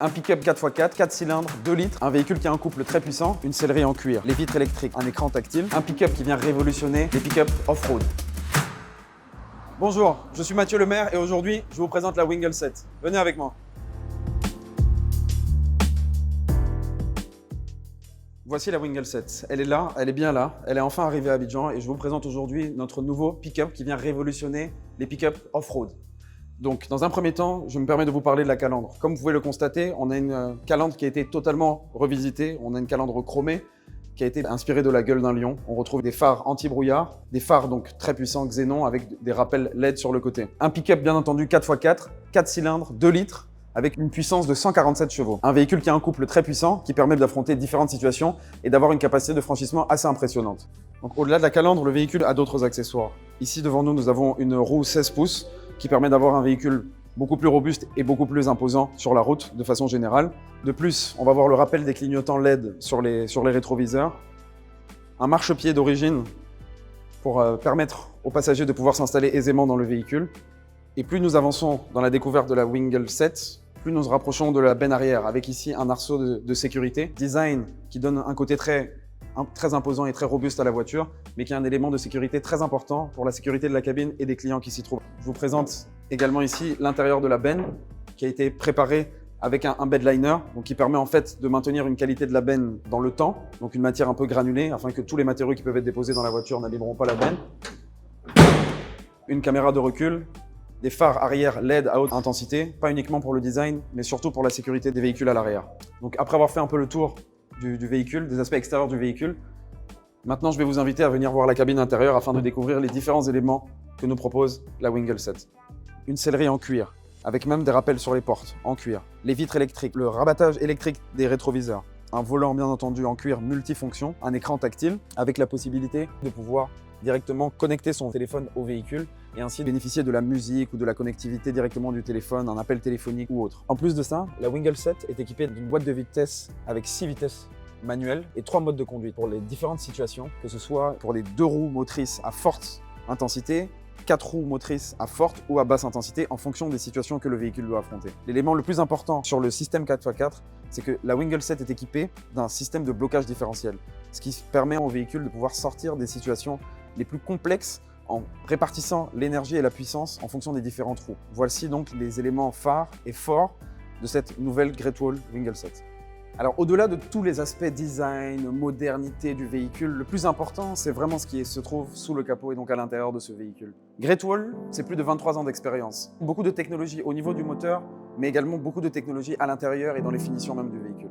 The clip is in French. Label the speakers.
Speaker 1: Un pick-up 4x4, 4 cylindres, 2 litres, un véhicule qui a un couple très puissant, une sellerie en cuir, les vitres électriques, un écran tactile, un pick-up qui vient révolutionner les pick-up off-road. Bonjour, je suis Mathieu Lemaire et aujourd'hui, je vous présente la Wingle 7. Venez avec moi. Voici la Wingle 7. Elle est là, elle est bien là, elle est enfin arrivée à Abidjan et je vous présente aujourd'hui notre nouveau pick-up qui vient révolutionner les pick-up off-road. Donc, dans un premier temps, je me permets de vous parler de la calandre. Comme vous pouvez le constater, on a une calandre qui a été totalement revisitée. On a une calandre chromée qui a été inspirée de la gueule d'un lion. On retrouve des phares anti-brouillard, des phares donc très puissants xénon avec des rappels LED sur le côté. Un pick-up bien entendu 4x4, 4 cylindres, 2 litres, avec une puissance de 147 chevaux. Un véhicule qui a un couple très puissant, qui permet d'affronter différentes situations et d'avoir une capacité de franchissement assez impressionnante. Donc, au-delà de la calandre, le véhicule a d'autres accessoires. Ici, devant nous, nous avons une roue 16 pouces qui permet d'avoir un véhicule beaucoup plus robuste et beaucoup plus imposant sur la route de façon générale. De plus, on va voir le rappel des clignotants LED sur les rétroviseurs. Un marchepied d'origine pour permettre aux passagers de pouvoir s'installer aisément dans le véhicule. Et plus nous avançons dans la découverte de la Wingle 7, plus nous nous rapprochons de la benne arrière, avec ici un arceau de sécurité. Design qui donne un côté très imposant et très robuste à la voiture, mais qui est un élément de sécurité très important pour la sécurité de la cabine et des clients qui s'y trouvent. Je vous présente également ici l'intérieur de la benne, qui a été préparé avec un bedliner, donc qui permet en fait de maintenir une qualité de la benne dans le temps, donc une matière un peu granulée, afin que tous les matériaux qui peuvent être déposés dans la voiture n'abîmeront pas la benne. Une caméra de recul, des phares arrière LED à haute intensité, pas uniquement pour le design, mais surtout pour la sécurité des véhicules à l'arrière. Donc après avoir fait un peu le tour du véhicule, des aspects extérieurs du véhicule, maintenant je vais vous inviter à venir voir la cabine intérieure afin de découvrir les différents éléments que nous propose la Wingle 7. Une sellerie en cuir, avec même des rappels sur les portes, en cuir. Les vitres électriques, le rabattage électrique des rétroviseurs. Un volant bien entendu en cuir multifonction, un écran tactile, avec la possibilité de pouvoir directement connecter son téléphone au véhicule et ainsi bénéficier de la musique ou de la connectivité directement du téléphone, un appel téléphonique ou autre. En plus de ça, la Wingle 7 est équipée d'une boîte de vitesse avec 6 vitesses manuelles et 3 modes de conduite pour les différentes situations, que ce soit pour les 2 roues motrices à forte intensité, 4 roues motrices à forte ou à basse intensité en fonction des situations que le véhicule doit affronter. L'élément le plus important sur le système 4x4, c'est que la Wingle 7 est équipée d'un système de blocage différentiel, ce qui permet au véhicule de pouvoir sortir des situations les plus complexes en répartissant l'énergie et la puissance en fonction des différentes roues. Voici donc les éléments phares et forts de cette nouvelle Great Wall Wingle 7. Alors au-delà de tous les aspects design, modernité du véhicule, le plus important c'est vraiment ce qui se trouve sous le capot et donc à l'intérieur de ce véhicule. Great Wall, c'est plus de 23 ans d'expérience. Beaucoup de technologies au niveau du moteur, mais également beaucoup de technologies à l'intérieur et dans les finitions même du véhicule.